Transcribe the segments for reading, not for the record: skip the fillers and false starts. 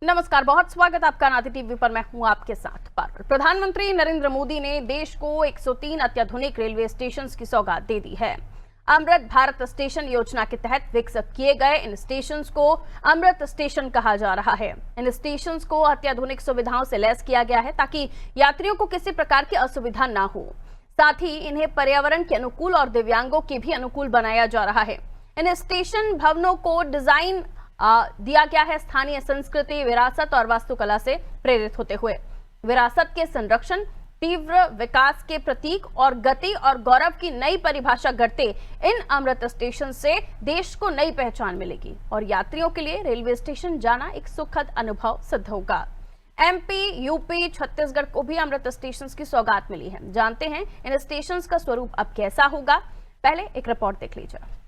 नमस्कार, बहुत स्वागत आपका नाती टीवी पर। मैं हूं आपके साथ पारुल। प्रधानमंत्री नरेंद्र मोदी ने देश को 103 अत्याधुनिक रेलवे स्टेशन की सौगात दे दी है। अमृत भारत स्टेशन योजना के तहत विकसित किए गए इन स्टेशन को अमृत स्टेशन कहा जा रहा है। इन स्टेशन को अत्याधुनिक सुविधाओं से लैस किया गया है ताकि यात्रियों को किसी प्रकार की असुविधा ना हो। साथ ही इन्हें पर्यावरण के अनुकूल और दिव्यांगों के भी अनुकूल बनाया जा रहा है। इन स्टेशन भवनों को डिजाइन दिया गया है स्थानीय संस्कृति, विरासत और वास्तुकला से प्रेरित होते हुए। विरासत के संरक्षण, तीव्र विकास के प्रतीक और गति और गौरव की नई परिभाषा गढ़ते इन अमृत स्टेशन से देश को नई पहचान मिलेगी और यात्रियों के लिए रेलवे स्टेशन जाना एक सुखद अनुभव सिद्ध होगा। एमपी, यूपी, छत्तीसगढ़ को भी अमृत स्टेशन की सौगात मिली है। जानते हैं इन स्टेशन का स्वरूप अब कैसा होगा। पहले एक रिपोर्ट देख लीजिए।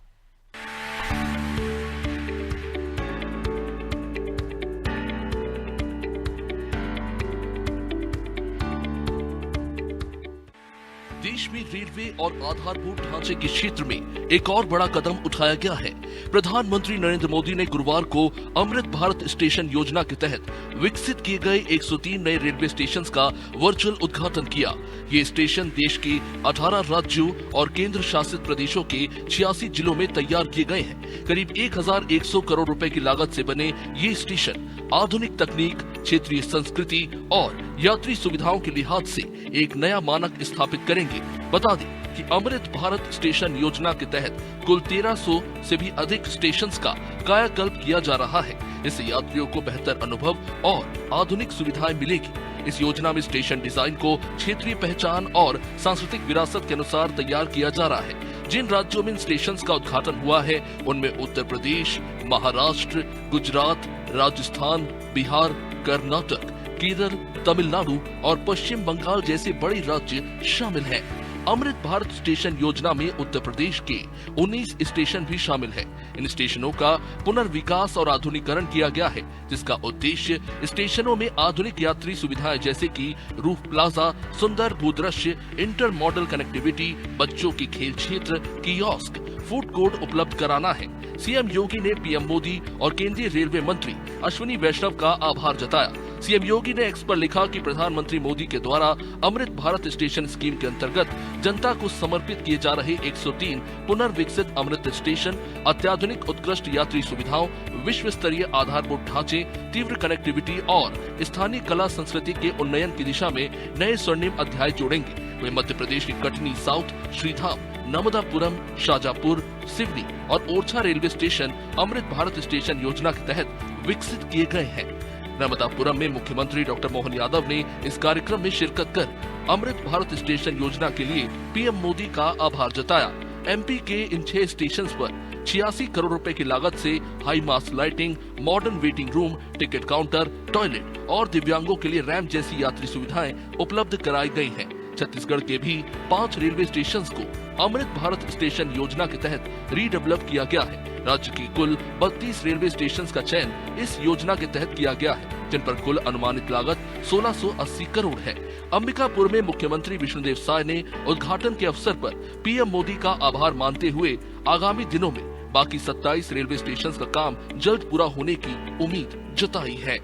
देश में रेलवे और आधारभूत ढांचे के क्षेत्र में एक और बड़ा कदम उठाया गया है। प्रधानमंत्री नरेंद्र मोदी ने गुरुवार को अमृत भारत स्टेशन योजना के तहत विकसित किए गए 103 नए रेलवे स्टेशन का वर्चुअल उद्घाटन किया। ये स्टेशन देश के 18 राज्यों और केंद्र शासित प्रदेशों के 86 जिलों में तैयार किए गए हैं। करीब 1100 करोड़ रुपए की लागत से बने ये स्टेशन आधुनिक तकनीक, क्षेत्रीय संस्कृति और यात्री सुविधाओं के लिहाज से एक नया मानक स्थापित करेंगे। बता दें कि अमृत भारत स्टेशन योजना के तहत कुल 1300 से भी अधिक स्टेशंस का कायाकल्प किया जा रहा है। इससे यात्रियों को बेहतर अनुभव और आधुनिक सुविधाएं मिलेगी। इस योजना में स्टेशन डिजाइन को क्षेत्रीय पहचान और सांस्कृतिक विरासत के अनुसार तैयार किया जा रहा है। जिन राज्यों में इन स्टेशन का उद्घाटन हुआ है उनमें उत्तर प्रदेश, महाराष्ट्र, गुजरात, राजस्थान, बिहार, कर्नाटक, केरल, तमिलनाडु और पश्चिम बंगाल जैसे बड़े राज्य शामिल हैं। अमृत भारत स्टेशन योजना में उत्तर प्रदेश के 19 स्टेशन भी शामिल हैं। इन स्टेशनों का पुनर्विकास और आधुनिकीकरण किया गया है, जिसका उद्देश्य स्टेशनों में आधुनिक यात्री सुविधाएं जैसे कि रूफ प्लाजा, सुंदर भूदृश्य, इंटर मॉडल कनेक्टिविटी, बच्चों की खेल क्षेत्र, कियोस्क, फूड कोर्ट उपलब्ध कराना है। सीएम योगी ने पीएम मोदी और केंद्रीय रेलवे मंत्री अश्विनी वैष्णव का आभार जताया। सीएम योगी ने एक्स पर लिखा कि प्रधानमंत्री मोदी के द्वारा अमृत भारत स्टेशन स्कीम के अंतर्गत जनता को समर्पित किए जा रहे 103 पुनर्विकसित अमृत स्टेशन अत्याधुनिक उत्कृष्ट यात्री सुविधाओं, विश्व स्तरीय आधारभूत ढांचे, तीव्र कनेक्टिविटी और स्थानीय कला संस्कृति के उन्नयन की दिशा में नए स्वर्णिम अध्याय जोड़ेंगे। वे मध्य प्रदेश के कटनी साउथ, श्रीधाम, नर्मदापुरम, शाजापुर, सिवनी और Orchha railway station Amrit Bharat station योजना के तहत विकसित किए गए हैं। नर्मदापुरम में मुख्यमंत्री डॉक्टर मोहन यादव ने इस कार्यक्रम में शिरकत कर अमृत भारत स्टेशन योजना के लिए पीएम मोदी का आभार जताया। एमपी के इन 6 स्टेशन पर 86 करोड़ रुपए की लागत से हाई मास lighting, modern waiting room, ticket counter, toilet और दिव्यांगों के लिए रैंप जैसी यात्री सुविधाएं उपलब्ध कराई गई हैं। छत्तीसगढ़ के भी 5 रेलवे स्टेशन को अमृत भारत स्टेशन योजना के तहत रीडेवलप किया गया है। राज्य की कुल 32 रेलवे स्टेशन का चयन इस योजना के तहत किया गया है, जिन पर कुल अनुमानित लागत 1680 करोड़ है। अंबिकापुर में मुख्यमंत्री विष्णुदेव साय ने उद्घाटन के अवसर पर पीएम मोदी का आभार मानते हुए आगामी दिनों में बाकी 27 रेलवे स्टेशन का काम जल्द पूरा होने की उम्मीद जताई है।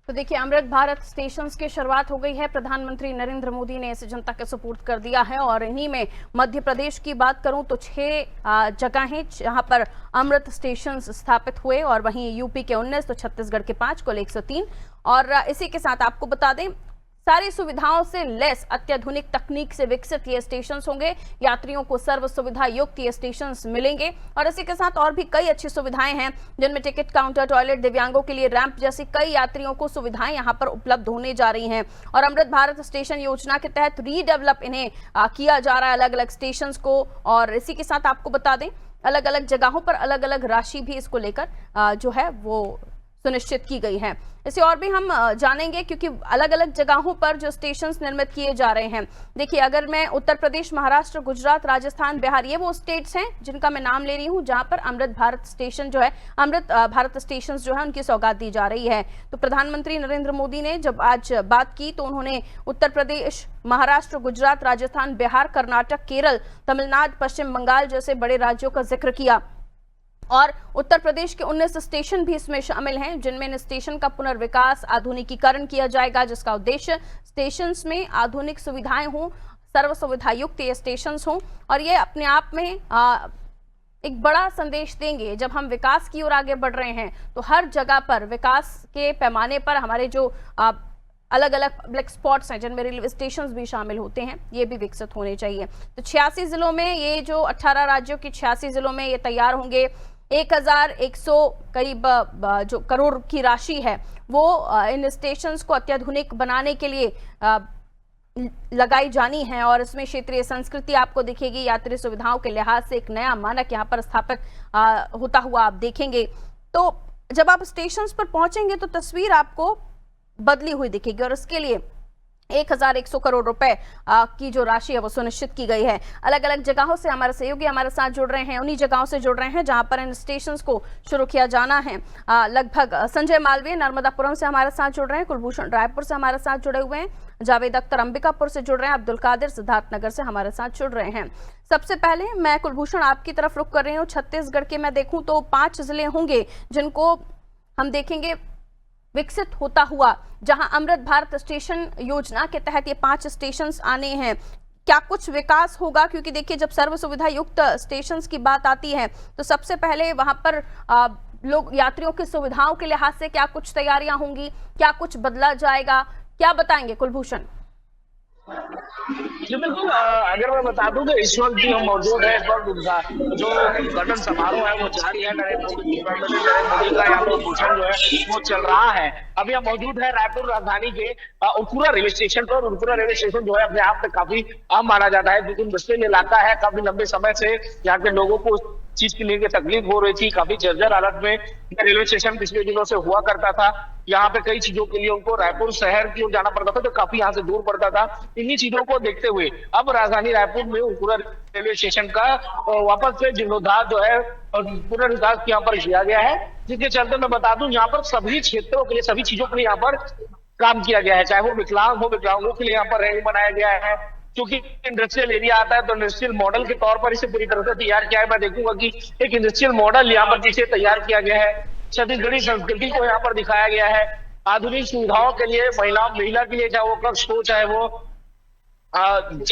तो देखिए, अमृत भारत स्टेशन की शुरुआत हो गई है। प्रधानमंत्री नरेंद्र मोदी ने इसे जनता के सुपुर्द कर दिया है और इन्हीं में मध्य प्रदेश की बात करूं तो 6 जगहें जहां पर अमृत स्टेशन स्थापित हुए और वहीं यूपी के 19 तो छत्तीसगढ़ के 5 कुल 103। और इसी के साथ आपको बता दें, सारी सुविधाओं से लेस अत्याधुनिक तकनीक से विकसित ये स्टेशन होंगे। यात्रियों को सर्व सुविधा युक्त ये स्टेशन मिलेंगे और इसी के साथ और भी कई अच्छी सुविधाएं हैं, जिनमें टिकट काउंटर, टॉयलेट, दिव्यांगों के लिए रैंप जैसी कई यात्रियों को सुविधाएं यहां पर उपलब्ध होने जा रही हैं। और अमृत भारत स्टेशन योजना के तहत रीडेवलप इन्हें किया जा रहा है, अलग अलग स्टेशन को। और इसी के साथ आपको बता दें, अलग अलग जगहों पर अलग अलग राशि भी इसको लेकर जो है वो सुनिश्चित की गई है। इसे और भी हम जानेंगे क्योंकि अलग अलग जगहों पर जो स्टेशन निर्मित किए जा रहे हैं। देखिए, अगर मैं उत्तर प्रदेश, महाराष्ट्र, गुजरात, राजस्थान, बिहार, ये वो स्टेट्स हैं जिनका मैं नाम ले रही हूं जहां पर अमृत भारत स्टेशन जो है, अमृत भारत स्टेशन जो है, उनकी सौगात दी जा रही है। तो प्रधानमंत्री नरेंद्र मोदी ने जब आज बात की तो उन्होंने उत्तर प्रदेश, महाराष्ट्र, गुजरात, राजस्थान, बिहार, कर्नाटक, केरल, तमिलनाडु, पश्चिम बंगाल जैसे बड़े राज्यों का जिक्र किया और उत्तर प्रदेश के 19 स्टेशन भी इसमें शामिल हैं, जिनमें इन स्टेशन का पुनर्विकास, आधुनिकीकरण किया जाएगा, जिसका उद्देश्य स्टेशन में आधुनिक सुविधाएं हों, सर्व सुविधा युक्त ये स्टेशन हों और ये अपने आप में एक बड़ा संदेश देंगे। जब हम विकास की ओर आगे बढ़ रहे हैं तो हर जगह पर विकास के पैमाने पर हमारे जो अलग अलग पब्लिक स्पॉट्स हैं जिनमें रेलवे स्टेशन भी शामिल होते हैं, ये भी विकसित होने चाहिए। तो 86 जिलों में, ये जो 18 राज्यों की 86 जिलों में ये तैयार होंगे। 1100 करीब जो करोड़ की राशि है वो इन स्टेशंस को अत्याधुनिक बनाने के लिए लगाई जानी है और इसमें क्षेत्रीय संस्कृति आपको दिखेगी। यात्री सुविधाओं के लिहाज से एक नया मानक यहाँ पर स्थापित होता हुआ आप देखेंगे। तो जब आप स्टेशंस पर पहुंचेंगे तो तस्वीर आपको बदली हुई दिखेगी और इसके लिए 1100 करोड़ रुपए की जो राशि है वो सुनिश्चित की गई है। अलग अलग जगहों से हमारे सहयोगी हमारे साथ जुड़ रहे हैं, उन्हीं जगहों से जुड़ रहे हैं जहां पर इन स्टेशंस को शुरू किया जाना है। लगभग संजय मालवीय नर्मदापुरम से हमारे साथ जुड़ रहे हैं, कुलभूषण रायपुर से हमारे साथ जुड़े हुए हैं, जावेद अख्तर अंबिकापुर से जुड़ रहे हैं, अब्दुल कादिर सिद्धार्थनगर से हमारे साथ जुड़ रहे हैं। सबसे पहले मैं कुलभूषण आपकी तरफ रुख कर रही हूँ। छत्तीसगढ़ के मैं देखूं तो 5 जिले होंगे जिनको हम देखेंगे विकसित होता हुआ, जहां अमृत भारत स्टेशन योजना के तहत ये 5 स्टेशन आने हैं। क्या कुछ विकास होगा? क्योंकि देखिए, जब सर्व सुविधा युक्त स्टेशन की बात आती है तो सबसे पहले वहां पर लोग यात्रियों की सुविधाओं के लिहाज से क्या कुछ तैयारियां होंगी, क्या कुछ बदला जाएगा, क्या बताएंगे कुलभूषण? जी बिल्कुल, अगर मैं बता दूं कि इस वक्त भी हम मौजूद है, इस वक्त जो उद्घाटन समारोह है वो जारी है। नरेंद्र मोदी का यहाँ पर भाषण जो है वो चल रहा है। अभी हम मौजूद है रायपुर राजधानी के उरकुरा रेलवे स्टेशन पर। उरकुरा रेलवे स्टेशन जो है अपने आप में काफी अहम माना जाता है, क्योंकि इंडस्ट्रियल इलाका है। काफी लंबे समय से यहाँ के लोगों को चीज के लिए तकलीफ हो रही थी। काफी जर्जर हालत में रेलवे स्टेशन पिछले दिनों से हुआ करता था। यहाँ पे कई चीजों के लिए उनको रायपुर शहर की ओर जाना पड़ता था, जो काफी यहाँ से दूर पड़ता था। इन्हीं चीजों को देखते हुए अब राजधानी रायपुर में उरकुरा रेलवे स्टेशन का वापस से जीर्णोद्धार जो है पुनर्विकास यहाँ पर किया गया है, जिसके चलते मैं बता दूं यहाँ पर सभी क्षेत्रों के लिए, सभी चीजों के लिए यहाँ पर काम किया गया है। चाहे वो विकलांग हो, विकलांगों के लिए यहाँ पर रैली बनाया गया है। क्योंकि इंडस्ट्रियल एरिया आता है तो इंडस्ट्रियल मॉडल के तौर पर इसे पूरी तरह से तैयार किया है। मैं देखूंगा कि एक इंडस्ट्रियल मॉडल यहाँ पर जिसे तैयार किया गया है, छत्तीसगढ़ी संस्कृति को यहाँ पर दिखाया गया है। आधुनिक सुविधाओं के लिए महिला के लिए, चाहे वो कक्ष हो, चाहे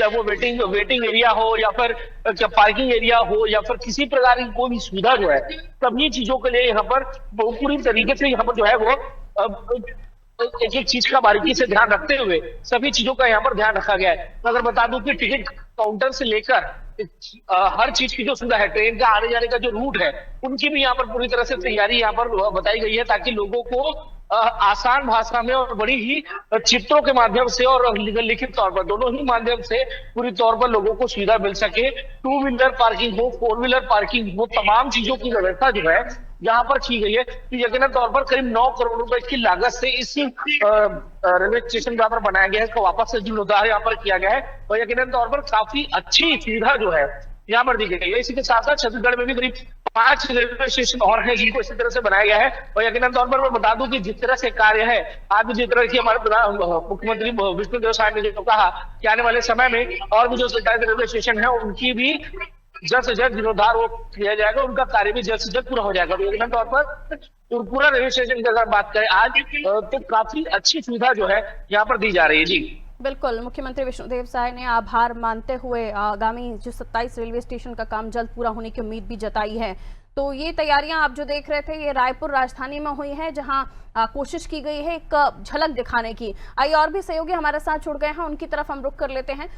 वो वेटिंग एरिया हो या फिर पार्किंग एरिया हो या फिर किसी प्रकार की कोई भी सुविधा जो है, सभी चीजों के लिए यहाँ पर पूरी तरीके से यहाँ पर जो है वो एक एक चीज का बारीकी से ध्यान रखते हुए सभी चीजों का यहाँ पर ध्यान रखा गया है। अगर बता दूं कि टिकट काउंटर से लेकर हर चीज की जो सुविधा है, ट्रेन का आने जाने का जो रूट है, उनकी भी यहाँ पर पूरी तरह से तैयारी यहाँ पर बताई गई है, ताकि लोगों को आसान भाषा में और बड़ी ही चित्रों के माध्यम से और लिखित तौर पर, दोनों ही माध्यम से पूरी तौर पर लोगों को सुविधा मिल सके। 2 व्हीलर पार्किंग हो, 4 व्हीलर पार्किंग हो, तमाम चीजों की व्यवस्था जो है यहाँ पर की गई है। तो यकीनन तौर पर करीब 9 करोड़ रुपए की लागत से इस रेलवे स्टेशन यहाँ पर बनाया गया है, इसको वापस से जीर्णोद्धार यहाँ पर किया गया है और यकीनन तौर पर काफी अच्छी सुविधा जो है यहाँ पर दी गई है। इसी के साथ साथ छत्तीसगढ़ में भी करीब 5 रेलवे स्टेशन और हैं जिनको इसी तरह से बनाया गया है। और यकीनन तौर पर मैं बता दूं कि जिस तरह से कार्य है, आज जिस तरह की हमारे मुख्यमंत्री विष्णुदेव साय ने जो कहा कि आने वाले समय में और भी जो सरकारी रेलवे स्टेशन है उनकी भी जल्द से जल्द जीर्णोद्धार वो किया जाएगा, उनका कार्य भी जल्द से जल्द पूरा हो जाएगा। तो यकीनन तौर पर पूरा रेलवे स्टेशन की अगर बात करें आज तो काफी अच्छी सुविधा जो है यहाँ पर दी जा रही है। जी बिल्कुल, मुख्यमंत्री विष्णुदेव साय ने आभार मानते हुए आगामी जो 27 रेलवे स्टेशन का काम जल्द पूरा होने की उम्मीद भी जताई है। तो ये तैयारियां आप जो देख रहे थे ये रायपुर राजधानी में हुई है, जहां कोशिश की गई है एक झलक दिखाने की। आइए और भी सहयोगी हमारे साथ जुड़ गए हैं, उनकी तरफ हम रुख कर लेते हैं।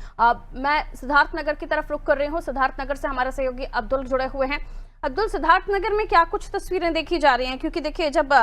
मैं सिद्धार्थनगर की तरफ रुख कर रही हूँ। सिद्धार्थनगर से हमारे सहयोगी अब्दुल जुड़े हुए हैं। अब्दुल, सिद्धार्थनगर में क्या कुछ तस्वीरें देखी जा रही हैं? क्योंकि देखिए, जब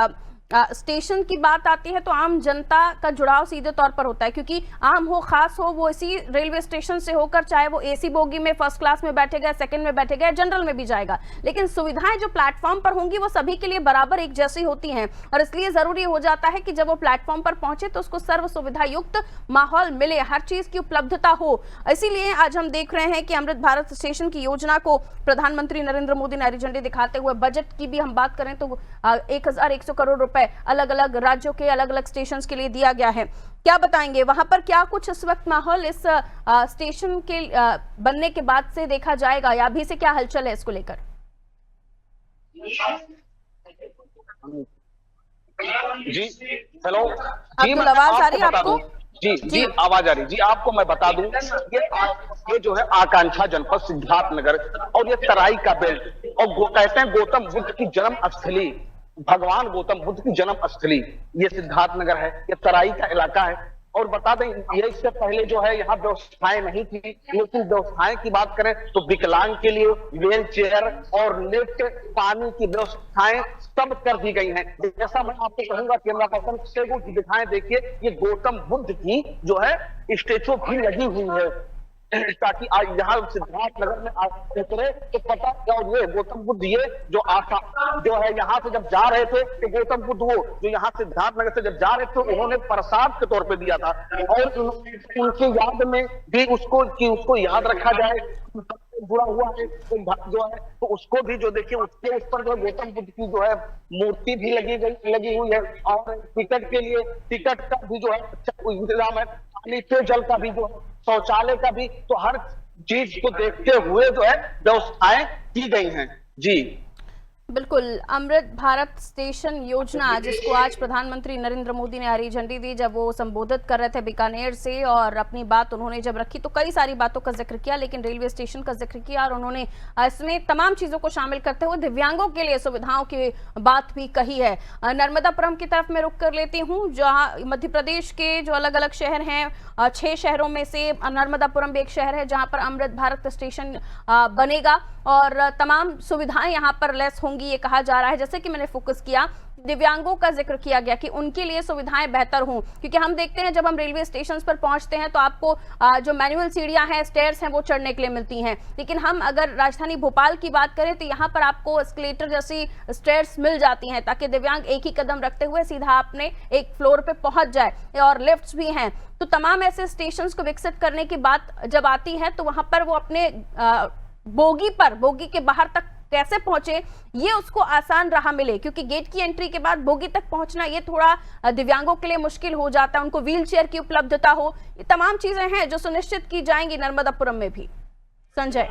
स्टेशन की बात आती है तो आम जनता का जुड़ाव सीधे तौर पर होता है, क्योंकि आम हो खास हो वो इसी रेलवे स्टेशन से होकर, चाहे वो एसी बोगी में फर्स्ट क्लास में बैठेगा, सेकंड में बैठेगा, जनरल में भी जाएगा, लेकिन सुविधाएं जो प्लेटफॉर्म पर होंगी वो सभी के लिए बराबर एक जैसी होती हैं। और इसलिए जरूरी हो जाता है कि जब वो प्लेटफॉर्म पर पहुंचे तो उसको सर्व सुविधा युक्त माहौल मिले, हर चीज की उपलब्धता हो। इसीलिए आज हम देख रहे हैं कि अमृत भारत स्टेशन की योजना को प्रधानमंत्री नरेंद्र मोदी ने हरी झंडी दिखाते हुए, बजट की भी हम बात करें तो 1100 करोड़ रुपए अलग अलग राज्यों के अलग अलग स्टेशन के लिए दिया गया है। क्या बताएंगे वहां पर क्या कुछ इस वक्त माहौल इस स्टेशन के बनने के बाद से देखा जाएगा, या अभी से क्या हलचल है इसको लेकर? जी हेलो जी, आपको आवाज आ रही है? आपको जी आवाज आ रही जी। आपको मैं बता दूं, ये जो है आकांक्षा जनपद सिद्धार्थनगर और ये तराई का बेल्ट, और कहते हैं गौतम बुद्ध की जन्म स्थली, भगवान गौतम बुद्ध की जन्म स्थली ये सिद्धार्थनगर है, ये तराई का इलाका है। और बता दें ये इससे पहले जो है यहाँ व्यवस्थाएं नहीं थी, लेकिन व्यवस्थाएं की बात करें तो विकलांग के लिए व्हील चेयर और लिफ्ट, पानी की व्यवस्थाएं सब कर दी गई हैं। जैसा मैं आपको कहूंगा कैमरा पर्सन से वो दिखाएं, देखिए ये गौतम बुद्ध की जो है स्टेचू भी लगी हुई है, ताकि आज यहाँ सिद्धार्थनगर में उतरे तो पता क्या। और ये गौतम बुद्ध ये जो आशा जो है यहाँ से जब जा रहे थे कि गौतम बुद्ध वो जो यहाँ सिद्धार्थनगर से जब जा रहे थे उन्होंने प्रसाद के तौर पे दिया था, और उनकी याद में भी उसको याद रखा जाए, जुड़ा हुआ है जो है, तो उसको भी जो देखिए उसके उस पर जो गौतम बुद्ध की जो है मूर्ति भी लगी हुई है। और टिकट के लिए टिकट का भी जो है इंतजाम है, पानी पेयजल का भी जो है, शौचालय का भी, तो हर चीज को देखते हुए जो है व्यवस्थाएं की गई हैं। जी बिल्कुल, अमृत भारत स्टेशन योजना जिसको आज प्रधानमंत्री नरेंद्र मोदी ने हरी झंडी दी, जब वो संबोधित कर रहे थे बीकानेर से, और अपनी बात उन्होंने जब रखी तो कई सारी बातों का जिक्र किया, लेकिन रेलवे स्टेशन का जिक्र किया, और उन्होंने इसमें तमाम चीजों को शामिल करते हुए दिव्यांगों के लिए सुविधाओं की बात भी कही है। नर्मदापुरम की तरफ मैं रुक कर लेती हूँ, जहाँ मध्य प्रदेश के जो अलग अलग शहर हैं, 6 शहरों में से नर्मदापुरम भी एक शहर है जहाँ पर अमृत भारत स्टेशन बनेगा, और तमाम सुविधाएं यहाँ पर लेस होंगी ये कहा जा रहा है। जैसे कि मैंने फोकस किया, दिव्यांगों का जिक्र किया गया कि उनके लिए सुविधाएं बेहतर हों, क्योंकि हम देखते हैं जब हम रेलवे स्टेशन पर पहुंचते हैं तो आपको जो मैनुअल सीढ़ियां हैं, स्टेयर्स हैं, वो चढ़ने के लिए मिलती हैं, लेकिन हम अगर राजधानी भोपाल की बात करें तो यहाँ पर आपको एस्केलेटर जैसी स्टेयर्स मिल जाती हैं, ताकि दिव्यांग एक ही कदम रखते हुए सीधा अपने एक फ्लोर पे पहुंच जाए, और लिफ्ट्स भी हैं। तो तमाम ऐसे स्टेशन को विकसित करने की बात जब आती है तो वहां पर वो अपने बोगी के बाहर तक कैसे पहुंचे ये उसको आसान राह मिले, क्योंकि गेट की एंट्री के बाद बोगी तक पहुंचना ये थोड़ा दिव्यांगों के लिए मुश्किल हो जाता है, उनको व्हील चेयर की उपलब्धता हो, ये तमाम चीजें हैं जो सुनिश्चित की जाएंगी नर्मदापुरम में भी। संजय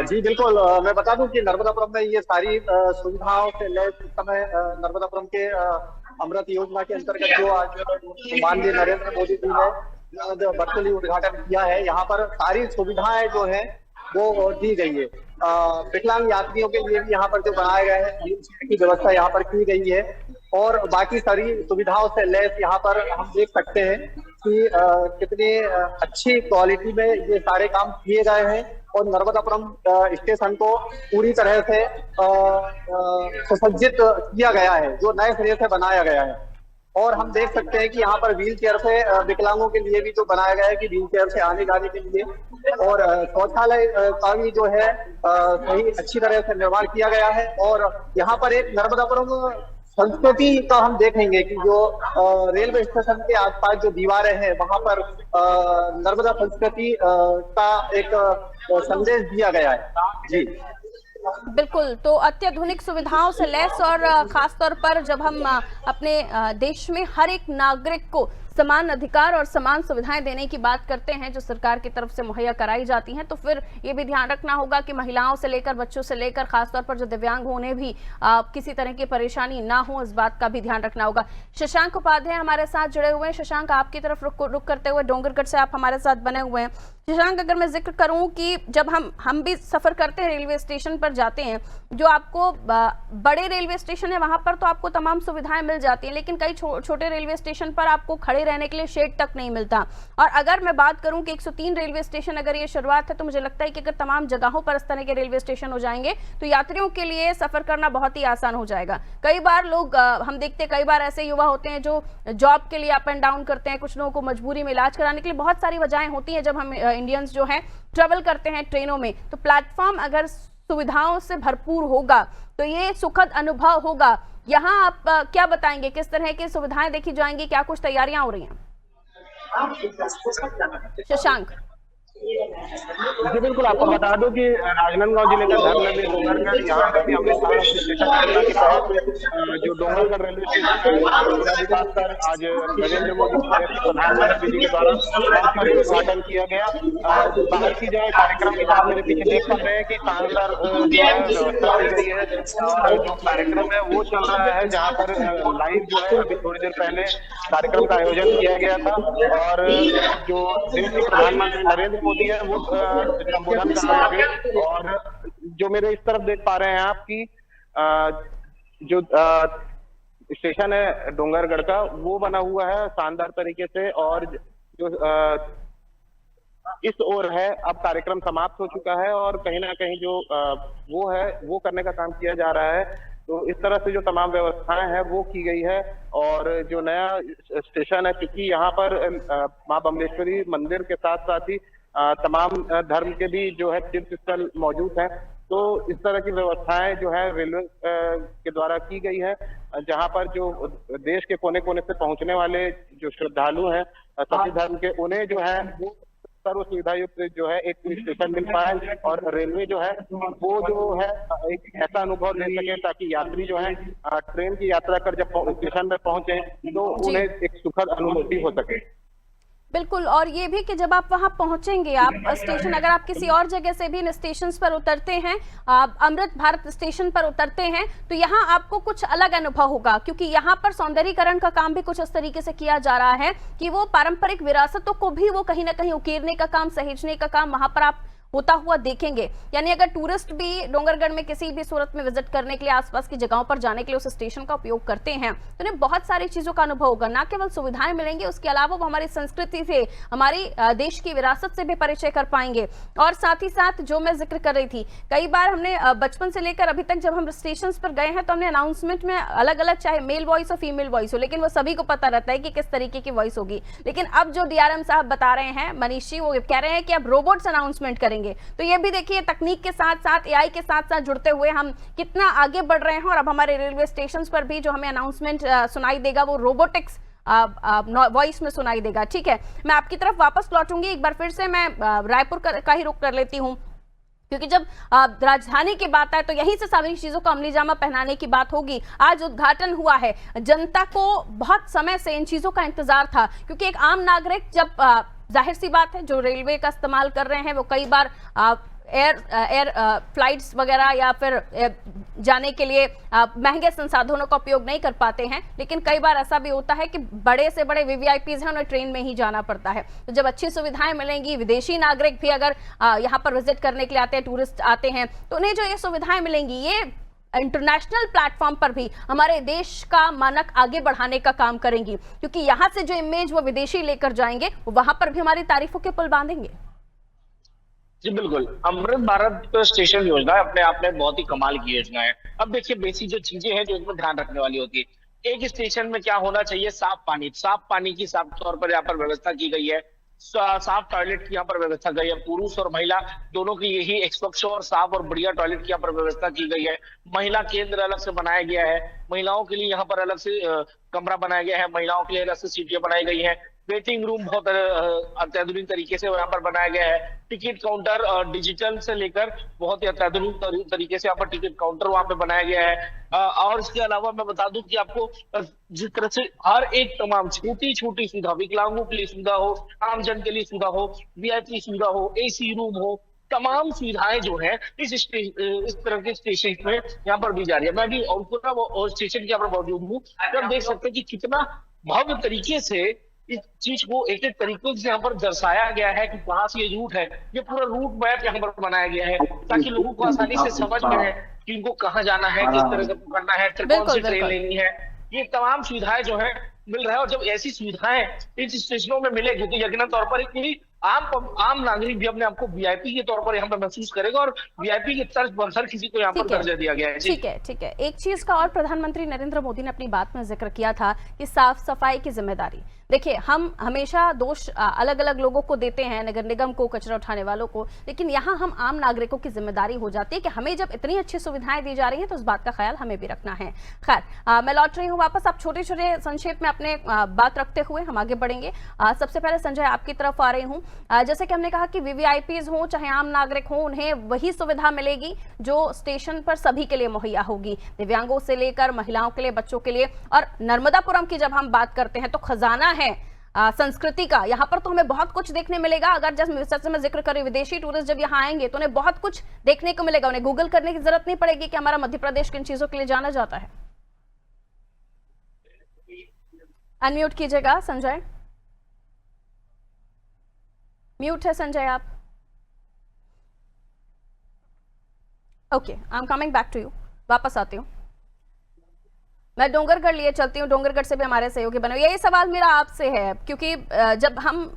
जी बिल्कुल, मैं बता दूं कि नर्मदापुरम में ये सारी सुविधाओं से लैस इस समय नर्मदापुरम के अमृत योजना के अंतर्गत जो आज माननीय नरेंद्र मोदी जी ने वर्चुअली उद्घाटन किया है, यहाँ पर सारी सुविधाएं जो है वो दी गई है। विकलांग यात्रियों के लिए भी यहाँ पर जो बनाया गया है व्हील चेयर की व्यवस्था यहाँ पर की गई है, और बाकी सारी सुविधाओं से लैस यहाँ पर हम देख सकते हैं कि कितनी अच्छी क्वालिटी में ये सारे काम किए गए हैं, और नर्मदापुरम स्टेशन को पूरी तरह से सुसज्जित किया गया है, जो नए सिरे से बनाया गया है। और हम देख सकते हैं कि यहाँ पर व्हील चेयर से विकलांगों के लिए भी जो बनाया गया है कि व्हील चेयर से आने जाने के लिए, और शौचालय का भी जो है सही अच्छी तरह से निर्माण किया गया है। और यहाँ पर एक नर्मदापुरम संस्कृति का हम देखेंगे कि जो रेलवे स्टेशन के आसपास जो दीवारें हैं वहां पर नर्मदा संस्कृति का एक संदेश दिया गया है। जी बिल्कुल, तो अत्याधुनिक सुविधाओं से लैस, और खासतौर पर जब हम अपने देश में हर एक नागरिक को समान अधिकार और समान सुविधाएं देने की बात करते हैं जो सरकार की तरफ से मुहैया कराई जाती हैं, तो फिर ये भी ध्यान रखना होगा कि महिलाओं से लेकर बच्चों से लेकर खासतौर पर जो दिव्यांग होने भी किसी तरह की परेशानी ना हो, इस बात का भी ध्यान रखना होगा। शशांक उपाध्याय हमारे साथ जुड़े हुए हैं। शशांक, आपकी तरफ रुक करते हुए डोंगरगढ़ से आप हमारे साथ बने हुए हैं। शशांक, अगर मैं जिक्र करूं कि जब हम भी सफर करते हैं, रेलवे स्टेशन पर जाते हैं, जो आपको बड़े रेलवे स्टेशन है वहां पर तो आपको तमाम सुविधाएं मिल जाती हैं, लेकिन कई छोटे रेलवे स्टेशन पर आपको खड़े रहने के लिए शेड तक नहीं मिलता। और अगर मैं बात करूं कि 103 रेलवे स्टेशन अगर ये शुरुआत है, तो मुझे लगता है कि अगर तमाम जगहों पर इस तरह के रेलवे स्टेशन हो जाएंगे तो यात्रियों के लिए सफर करना बहुत ही आसान हो जाएगा। कई बार लोग हम देखते हैं, कई बार ऐसे युवा होते हैं जो जॉब के लिए अप एंड डाउन करते हैं, कुछ लोगों को मजबूरी में इलाज कराने के लिए बहुत सारी वजहें होती हैं जब हम इंडियंस जो हैं ट्रेवल करते हैं ट्रेनों में। तो प्लेटफॉर्म अगर सुविधाओं से भरपूर होगा तो ये सुखद अनुभव होगा। यहाँ आप क्या बताएंगे, किस तरह की सुविधाएं देखी जाएंगी, क्या कुछ तैयारियां हो रही हैं? शशांक जी बिल्कुल, आपको बता दूं कि राजनांदगांव जिले का धर्मनगरी डोंगरगढ़, यहाँ पे अमृतसर स्टेशन के तहत जो डोंगरगढ़ रेलवे स्टेशन पर आज नरेंद्र मोदी प्रधानमंत्री जी के द्वारा उद्घाटन किया गया। बात की जाए कार्यक्रम की, आप मेरे पीछे देख पा रहे हैं कि शानदार व्यवस्था की गई है और जो कार्यक्रम है वो चल रहा है, जहाँ पर लाइव जो है अभी थोड़ी देर पहले कार्यक्रम का आयोजन किया गया था और जो देश के प्रधानमंत्री नरेंद्र मोदी है वो संबोधन कर रहे हैं। और जो मेरे इस तरफ देख पा रहे हैं आप कि जो स्टेशन है डोंगरगढ़ का वो बना हुआ है शानदार तरीके से, और जो इस ओर है अब कार्यक्रम समाप्त हो चुका है और कहीं ना कहीं जो वो है वो करने का काम किया जा रहा है। तो इस तरह से जो तमाम व्यवस्थाएं हैं वो की गई है। और जो नया स्टेशन है, क्योंकि यहाँ पर माँ बमलेश्वरी मंदिर के साथ साथ ही तमाम धर्म के भी जो है तीर्थ स्थल मौजूद है, तो इस तरह की व्यवस्थाएं जो है रेलवे के द्वारा की गई है, जहां पर जो देश के कोने कोने से पहुंचने वाले जो श्रद्धालु हैं सभी धर्म के, उन्हें जो है वो सर्व सुविधा युक्त जो है एक स्टेशन मिल पाए और रेलवे जो है वो जो है एक ऐसा अनुभव ले सके ताकि यात्री जो है ट्रेन की यात्रा कर जब स्टेशन में पहुंचे तो उन्हें एक सुखद अनुभूति हो सके। बिल्कुल, और ये भी कि जब आप वहां पहुंचेंगे, आप स्टेशन अगर आप किसी और जगह से भी इन स्टेशन पर उतरते हैं, अमृत भारत स्टेशन पर उतरते हैं, तो यहाँ आपको कुछ अलग अनुभव होगा, क्योंकि यहाँ पर सौंदर्यीकरण का काम भी कुछ इस तरीके से किया जा रहा है कि वो पारंपरिक विरासतों को भी वो कहीं ना कहीं उकेरने का काम, सहेजने का काम वहां पर आप होता हुआ देखेंगे। यानी अगर टूरिस्ट भी डोंगरगढ़ में किसी भी सूरत में विजिट करने के लिए आसपास की जगहों पर जाने के लिए उस स्टेशन का उपयोग करते हैं तो उन्हें बहुत सारी चीजों का अनुभव होगा। ना केवल सुविधाएं मिलेंगी, उसके अलावा वो हमारी संस्कृति से, हमारी देश की विरासत से भी परिचय कर पाएंगे। और साथ ही साथ जो मैं जिक्र कर रही थी, कई बार हमने बचपन से लेकर अभी तक जब हम स्टेशन पर गए हैं तो हमने अनाउंसमेंट में अलग अलग, चाहे मेल वॉइस और फीमेल वॉइस हो, लेकिन वो सभी को पता रहता है कि किस तरीके की वॉइस होगी। लेकिन अब जो DRM साहब बता रहे हैं, मनीष जी, वो कह रहे हैं कि अब रोबोट्स अनाउंसमेंट करेंगे। तो ये भी देखिए, तकनीक के साथ साथ AI के साथ साथ जुड़ते हुए हम कितना आगे बढ़ रहे हैं। और अब हमारे रेलवे स्टेशन पर भी जो हमें अनाउंसमेंट सुनाई देगा वो रोबोटिक्स वॉइस में सुनाई देगा। ठीक है, मैं आपकी तरफ वापस लौटूंगी। एक बार फिर से मैं रायपुर का ही रुख कर लेती हूँ, क्योंकि जब राजधानी की बात आए तो यहीं से सारी चीजों को अमली जामा पहनाने की बात होगी। आज उद्घाटन हुआ है, जनता को बहुत समय से इन चीजों का इंतजार था, क्योंकि एक आम नागरिक जब जाहिर सी बात है जो रेलवे का इस्तेमाल कर रहे हैं वो कई बार एयर फ्लाइट्स वगैरह या फिर जाने के लिए महंगे संसाधनों का उपयोग नहीं कर पाते हैं। लेकिन कई बार ऐसा भी होता है कि बड़े से बड़े VVIPs हैं, उन्हें ट्रेन में ही जाना पड़ता है। तो जब अच्छी सुविधाएं मिलेंगी, विदेशी नागरिक भी अगर यहाँ पर विजिट करने के लिए आते हैं, टूरिस्ट आते हैं, तो उन्हें जो ये सुविधाएं मिलेंगी, ये इंटरनेशनल प्लेटफॉर्म पर भी हमारे देश का मानक आगे बढ़ाने का काम करेंगी, क्योंकि यहाँ से जो इमेज वो विदेशी लेकर जाएंगे वो वहां पर भी हमारी तारीफों के पुल बांधेंगे। जी बिल्कुल, अमृत भारत स्टेशन योजना अपने आप में बहुत ही कमाल की योजना है। अब देखिए, बेसिक जो चीजें हैं जो इसमें ध्यान रखने वाली होती है, एक स्टेशन में क्या होना चाहिए, साफ पानी की साफ तौर पर यहाँ पर व्यवस्था की गई है, साफ टॉयलेट की यहाँ पर व्यवस्था की गई है, पुरुष और महिला दोनों की यही एक स्वच्छ और साफ और बढ़िया टॉयलेट की यहाँ पर व्यवस्था की गई है। महिला केंद्र अलग से बनाया गया है, महिलाओं के लिए यहाँ पर अलग से कमरा बनाया गया है, महिलाओं के लिए अलग से सीटें बनाई गई है, वेटिंग रूम बहुत अत्याधुनिक तरीके से यहाँ पर बनाया गया है, टिकट काउंटर डिजिटल से लेकर बहुत ही अत्याधुनिक तरीके से यहाँ पर टिकट काउंटर वहाँ पे बनाया गया है। और इसके अलावा मैं बता दूं कि आपको जिस तरह से हर एक तमाम छोटी छोटी सुविधा, विकलांगों के लिए सुविधा हो, आम जन के लिए सुविधा हो, VIP सुविधा हो, AC रूम हो, तमाम सुविधाएं जो है इस तरह के स्टेशन में यहाँ पर दी जा रही है। मैं भी और स्टेशन के यहाँ पर मौजूद हूँ, आप देख सकते हैं कि कितना भव्य तरीके से इस चीज को एक एक तरीके से यहाँ पर दर्शाया गया है कि कहाँ से ये रूट है, ये पूरा रूट मैप यहाँ पर बनाया गया है ताकि लोगों को आसानी से समझ में आए कि इनको कहाँ जाना है, किस तरह से पकड़ना है, कौन सी ट्रेन लेनी है। ये तमाम सुविधाएं जो है मिल रहा है। और जब ऐसी सुविधाएं इन स्टेशनों में मिलेगी तो यकीनन तौर पर एक आम नागरिक भी अपने आपको वीआईपी के तौर पर यहाँ पर महसूस करेगा, और वीआईपी की तर्ज पर हर किसी को यहाँ पर दर्जा दिया गया है। ठीक है, ठीक है। एक चीज का और प्रधानमंत्री नरेंद्र मोदी ने अपनी बात में जिक्र किया था कि साफ सफाई की जिम्मेदारी। देखिए, हम हमेशा दोष अलग अलग लोगों को देते हैं, नगर निगम को, कचरा उठाने वालों को, लेकिन यहाँ हम आम नागरिकों की जिम्मेदारी हो जाती है कि हमें जब इतनी अच्छी सुविधाएं दी जा रही हैं तो इस बात का ख्याल हमें भी रखना है। खैर, मैं लौट रही हूँ वापस। आप छोटे छोटे संक्षेप में अपने बात रखते हुए हम आगे बढ़ेंगे। सबसे पहले संजय, आपकी तरफ आ रही हूँ। जैसे कि हमने कहा कि वीवीआईपीज हो चाहे आम नागरिक हो, उन्हें वही सुविधा मिलेगी जो स्टेशन पर सभी के लिए मुहैया होगी, दिव्यांगों से लेकर महिलाओं के लिए, बच्चों के लिए। और नर्मदापुरम की जब हम बात करते हैं तो खजाना है संस्कृति का, यहाँ पर तो हमें बहुत कुछ देखने मिलेगा। अगर जैसे मैं जिक्र करें, विदेशी टूरिस्ट जब यहाँ आएंगे तो उन्हें बहुत कुछ देखने को मिलेगा। उन्हें गूगल करने की जरूरत नहीं पड़ेगी कि हमारा मध्य प्रदेश किन चीजों के लिए जाना जाता है। अनम्यूट कीजिएगा संजय, म्यूट है संजय आप। Okay, I am coming back to you, वापस आती हूँ। मैं डोंगरगढ़ लिए चलती हूँ, डोंगरगढ़ से भी हमारे सहयोगी बने। यही सवाल मेरा आपसे है, क्योंकि जब हम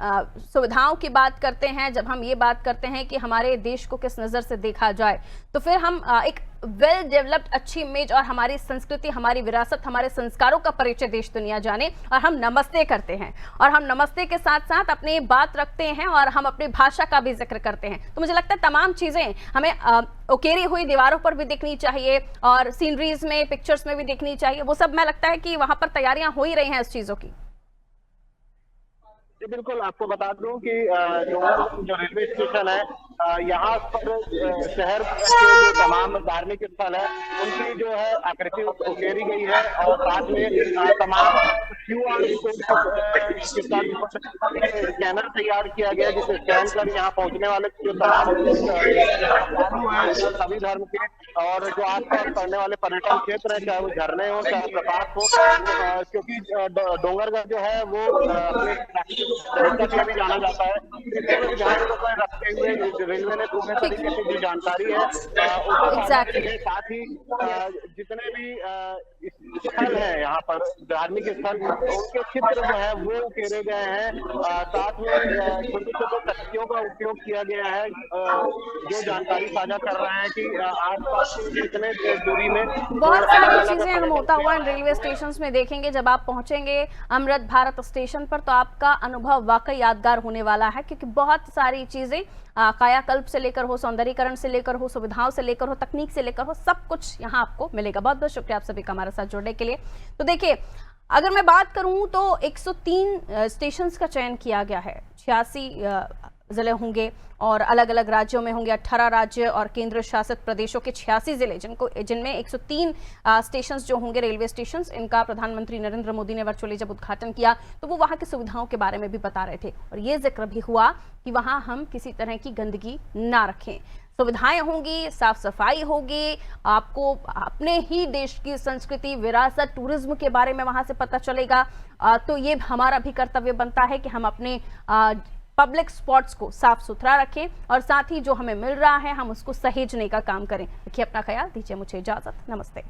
सुविधाओं की बात करते हैं, जब हम ये बात करते हैं कि हमारे देश को किस नज़र से देखा जाए, तो फिर हम एक वेल डेवलप्ड अच्छी इमेज और हमारी संस्कृति, हमारी विरासत, हमारे संस्कारों का परिचय देश दुनिया जाने, और हम नमस्ते करते हैं। और हम नमस्ते के साथ साथ अपनी बात रखते हैं और हम अपनी भाषा का भी जिक्र करते हैं। तो मुझे लगता है तमाम चीज़ें हमें उकेरी हुई दीवारों पर भी दिखनी चाहिए और सीनरीज में, पिक्चर्स में भी दिखनी चाहिए। वो सब मैं लगता है कि वहां पर तैयारियां हो ही रही हैं इस चीज़ों की। जी बिल्कुल, आपको बता दूं कि जो रेलवे स्टेशन है, यहाँ पर शहर के जो तमाम धार्मिक स्थल है उनकी जो है आकृति उकेरी गई है, और साथ में तमाम क्यूआर स्कैनर तैयार किया गया जिसे स्कैन कर यहाँ पहुंचने वाले जो तमाम सभी धर्म के और जो आसपास पड़ने वाले पर्यटन क्षेत्र है, चाहे वो झरने हो चाहे प्रपात हो, क्योंकि डोंगरगढ़ जो है वो अपने भी जाना जाता है। ध्यान रखते हुए रेलवे ने पूरे तरीके से जो जानकारी है उसके साथ ही जितने भी स्थल है यहाँ पर धार्मिक स्थल, उनके चित्र जो है वो उकेरे गए हैं। साथ में छोटे छोटे तस्वीरों का उपयोग किया गया है जो जानकारी साझा कर रहे हैं कि आसपास कितने दूरी में बहुत सारी चीजें हम होता हुआ इन रेलवे स्टेशन में देखेंगे। जब आप पहुंचेंगे अमृत भारत स्टेशन पर तो आपका अनुभव वाकई यादगार होने वाला है, क्योंकि बहुत सारी चीजें कायाकल्प से लेकर हो, सौंदर्यीकरण से लेकर हो, सुविधाओं से लेकर हो, तकनीक से लेकर हो, सब कुछ यहाँ आपको मिलेगा। बहुत बहुत शुक्रिया आप सभी का हमारे साथ जुड़ने के लिए। तो देखिए, अगर मैं बात करूं तो 103 स्टेशंस का चयन किया गया है। 86 जिले होंगे और अलग अलग राज्यों में होंगे। 18 राज्य और केंद्र शासित प्रदेशों के 86 जिले जिनमें 103 स्टेशंस जो होंगे, रेलवे स्टेशंस, इनका प्रधानमंत्री नरेंद्र मोदी ने वर्चुअली जब उद्घाटन किया तो वो वहाँ की सुविधाओं के बारे में भी बता रहे थे, और ये जिक्र भी हुआ कि वहाँ हम किसी तरह की गंदगी ना रखें, सुविधाएं होंगी, साफ सफाई होगी, आपको अपने ही देश की संस्कृति, विरासत, टूरिज्म के बारे में वहां से पता चलेगा। तो ये हमारा भी कर्तव्य बनता है कि हम अपने पब्लिक स्पॉट्स को साफ सुथरा रखें और साथ ही जो हमें मिल रहा है हम उसको सहेजने का काम करें। रखिए अपना ख्याल, दीजिए मुझे इजाजत, नमस्ते।